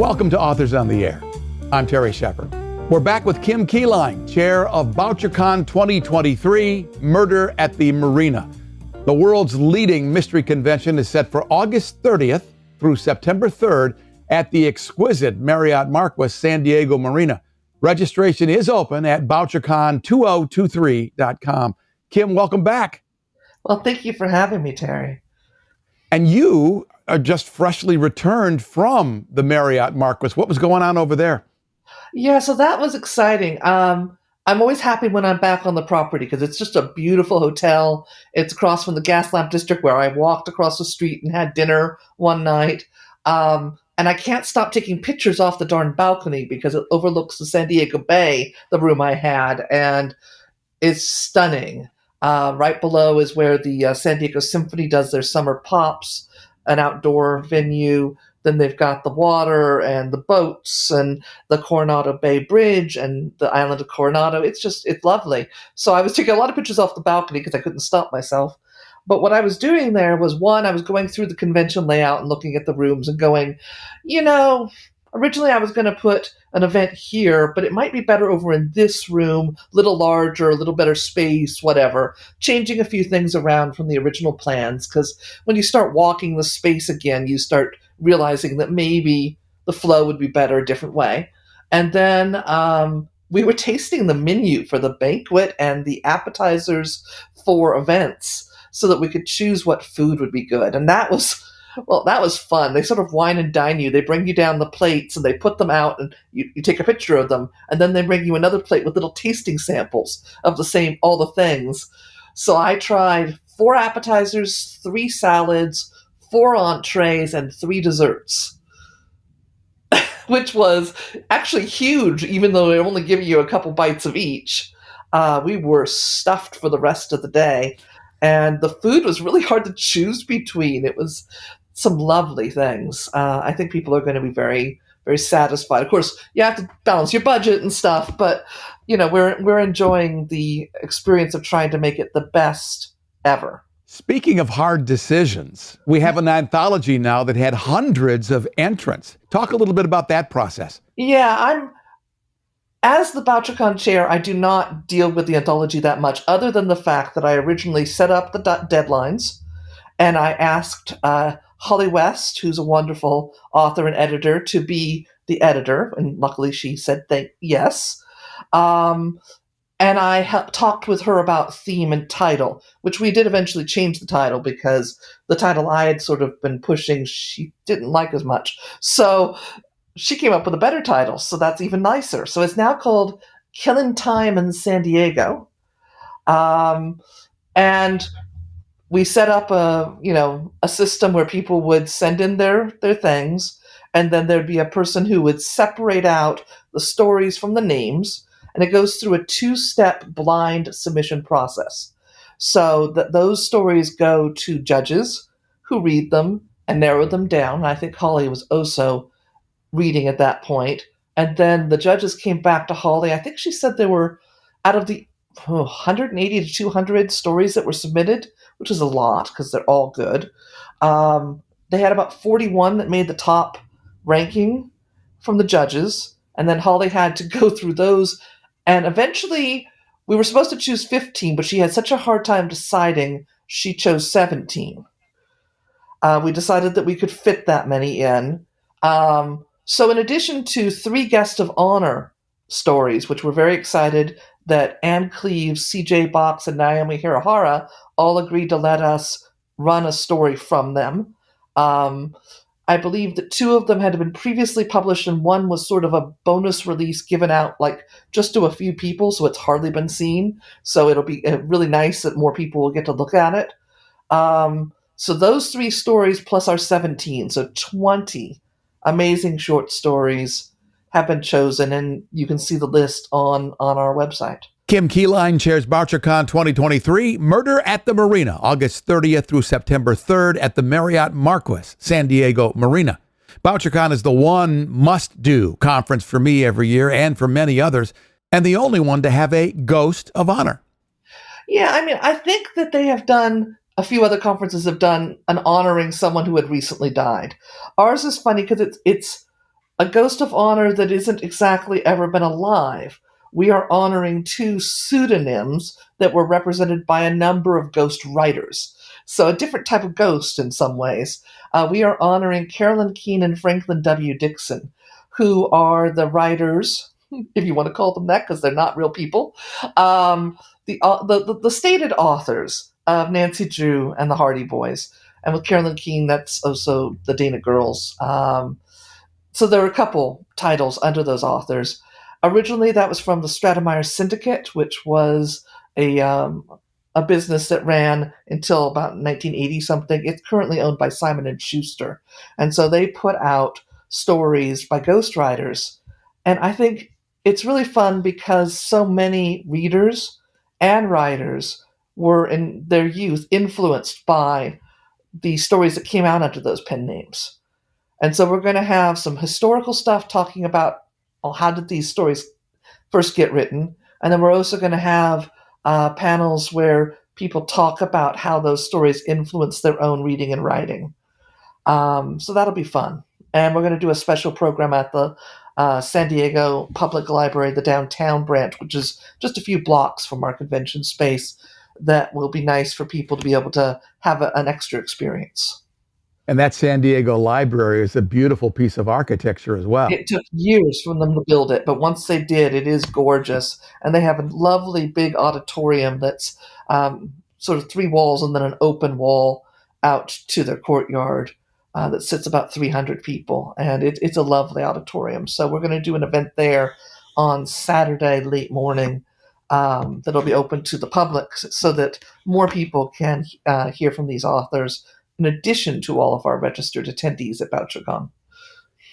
Welcome to Authors on the Air. I'm Terry Shepard. We're back with Kim Keeline, chair of Bouchercon 2023, Murder at the Marina. The world's leading mystery convention is set for August 30th through September 3rd at the exquisite Marriott Marquis San Diego Marina. Registration is open at Bouchercon2023.com. Kim, welcome back. Well, thank you for having me, Terry. And you are just freshly returned from the Marriott Marquis. What was going on over there? Yeah, so that was exciting. I'm always happy when I'm back on the property because it's just a beautiful hotel. It's across from the Gaslamp District where I walked across the street and had dinner one night. And I can't stop taking pictures off the darn balcony because it overlooks the San Diego Bay, the room I had, and it's stunning. Right below is where the San Diego Symphony does their summer pops, an outdoor venue. Then they've got the water and the boats and the Coronado Bay Bridge and the island of Coronado. It's lovely. So I was taking a lot of pictures off the balcony because I couldn't stop myself. But what I was doing there was, one, I was going through the convention layout and looking at the rooms and going, originally I was going to put an event here, but it might be better over in this room, a little larger, a little better space, whatever, changing a few things around from the original plans. Because when you start walking the space again, you start realizing that maybe the flow would be better a different way. And then we were tasting the menu for the banquet and the appetizers for events so that we could choose what food would be good. And that was fun. They sort of wine and dine you. They bring you down the plates and they put them out and you take a picture of them. And then they bring you another plate with little tasting samples of all the things. So I tried 4 appetizers, 3 salads, 4 entrees, and 3 desserts, which was actually huge, even though they only give you a couple bites of each. We were stuffed for the rest of the day. And the food was really hard to choose between. It was some lovely things. I think people are going to be very, very satisfied. Of course, you have to balance your budget and stuff, but we're enjoying the experience of trying to make it the best ever. Speaking of hard decisions, we have an anthology now that had hundreds of entrants. Talk a little bit about that process. Yeah, as the Bouchercon chair, I do not deal with the anthology that much, other than the fact that I originally set up the deadlines, and I asked Holly West, who's a wonderful author and editor, to be the editor, and luckily she said yes. And I talked with her about theme and title, which we did eventually change the title because the title I had sort of been pushing she didn't like as much. So she came up with a better title, so that's even nicer. So it's now called Killing Time in San Diego. And we set up a system where people would send in their things, and then there'd be a person who would separate out the stories from the names, and it goes through a 2-step blind submission process. So those stories go to judges who read them and narrow them down. And I think Holly was also reading at that point. And then the judges came back to Holly. I think she said there were, out of the 180 to 200 stories that were submitted, which is a lot because they're all good. They had about 41 that made the top ranking from the judges. And then Holly had to go through those. And eventually we were supposed to choose 15, but she had such a hard time deciding, she chose 17. We decided that we could fit that many in. So in addition to 3 guest of honor stories, which we're very excited that Ann Cleves, CJ Box, and Naomi Hirahara all agreed to let us run a story from them. I believe that 2 of them had been previously published and one was sort of a bonus release given out just to a few people, so it's hardly been seen. So it'll be really nice that more people will get to look at it. So those 3 stories plus our 17, so 20 amazing short stories have been chosen, and you can see the list on our website. Kim Keeline chairs Bouchercon 2023, Murder at the Marina, August 30th through September 3rd at the Marriott Marquis, San Diego Marina. Bouchercon is the one must-do conference for me every year and for many others, and the only one to have a ghost of honor. Yeah, I think that they have done, a few other conferences have done an honoring someone who had recently died. Ours is funny because it's a ghost of honor that isn't exactly ever been alive. We are honoring two pseudonyms that were represented by a number of ghost writers. So a different type of ghost in some ways. We are honoring Carolyn Keene and Franklin W. Dixon, who are the writers, if you want to call them that, because they're not real people, the stated authors of Nancy Drew and the Hardy Boys. And with Carolyn Keene, that's also the Dana Girls. So there are a couple titles under those authors. Originally, that was from the Stratemeyer Syndicate, which was a business that ran until about 1980 something. It's currently owned by Simon and Schuster, and so they put out stories by ghostwriters. And I think it's really fun because so many readers and writers were in their youth influenced by the stories that came out under those pen names. And so we're going to have some historical stuff talking about how did these stories first get written. And then we're also going to have panels where people talk about how those stories influence their own reading and writing. So that'll be fun. And we're going to do a special program at the San Diego Public Library, the downtown branch, which is just a few blocks from our convention space. That will be nice for people to be able to have an extra experience. And that San Diego library is a beautiful piece of architecture as well. It took years for them to build it, but once they did, it is gorgeous. And they have a lovely big auditorium that's sort of three walls and then an open wall out to their courtyard that sits about 300 people. And it's a lovely auditorium. So we're going to do an event there on Saturday late morning that'll be open to the public so that more people can hear from these authors in addition to all of our registered attendees at Bouchercon.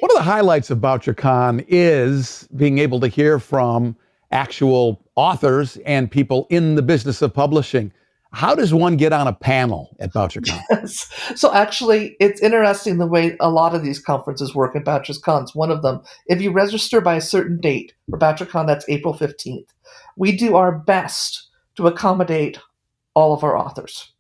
One of the highlights of Bouchercon is being able to hear from actual authors and people in the business of publishing. How does one get on a panel at Bouchercon? Yes. So actually, it's interesting the way a lot of these conferences work, and Bouchercon's one of them. If you register by a certain date, for Bouchercon, that's April 15th, we do our best to accommodate all of our authors.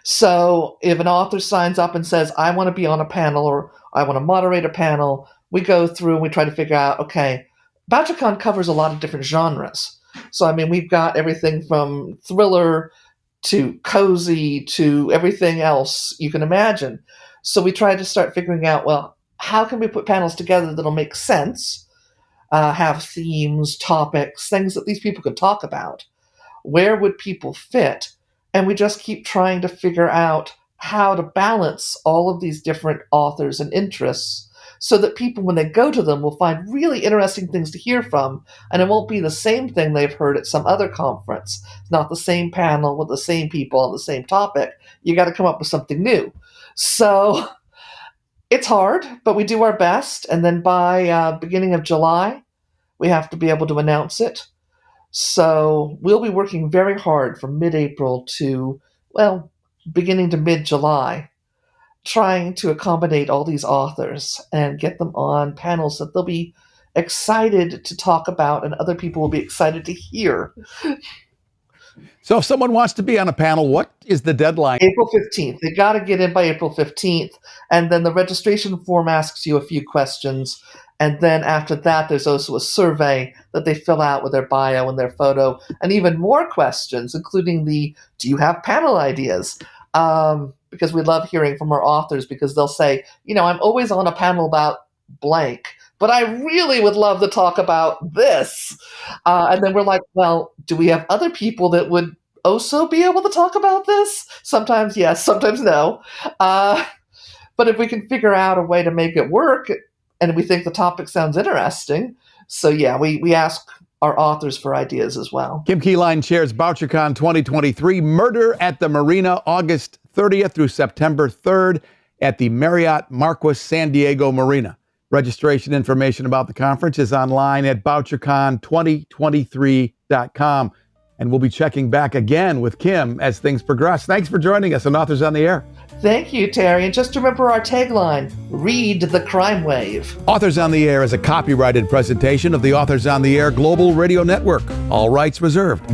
So if an author signs up and says, I want to be on a panel or I want to moderate a panel, we go through and we try to figure out, okay, Bouchercon covers a lot of different genres. So, I mean, we've got everything from thriller to cozy to everything else you can imagine. So we try to start figuring out, well, how can we put panels together that'll make sense, have themes, topics, things that these people can talk about? Where would people fit? And we just keep trying to figure out how to balance all of these different authors and interests so that people, when they go to them, will find really interesting things to hear from. And it won't be the same thing they've heard at some other conference. It's not the same panel with the same people on the same topic. You got to come up with something new. So it's hard, but we do our best. And then by beginning of July, we have to be able to announce it. So we'll be working very hard from mid-April to, well, beginning to mid-July, trying to accommodate all these authors and get them on panels that they'll be excited to talk about and other people will be excited to hear. So if someone wants to be on a panel, what is the deadline? April 15th. They got to get in by April 15th. And then the registration form asks you a few questions. And then after that, there's also a survey that they fill out with their bio and their photo, and even more questions, including do you have panel ideas? Because we love hearing from our authors because they'll say, I'm always on a panel about blank, but I really would love to talk about this. And then we're like, well, do we have other people that would also be able to talk about this? Sometimes yes, sometimes no. But if we can figure out a way to make it work, and we think the topic sounds interesting. So yeah, we ask our authors for ideas as well. Kim Keeline chairs Bouchercon 2023, Murder at the Marina, August 30th through September 3rd at the Marriott Marquis San Diego Marina. Registration information about the conference is online at bouchercon2023.com. And we'll be checking back again with Kim as things progress. Thanks for joining us on Authors on the Air. Thank you, Terry. And just remember our tagline, read the crime wave. Authors on the Air is a copyrighted presentation of the Authors on the Air Global Radio Network. All rights reserved.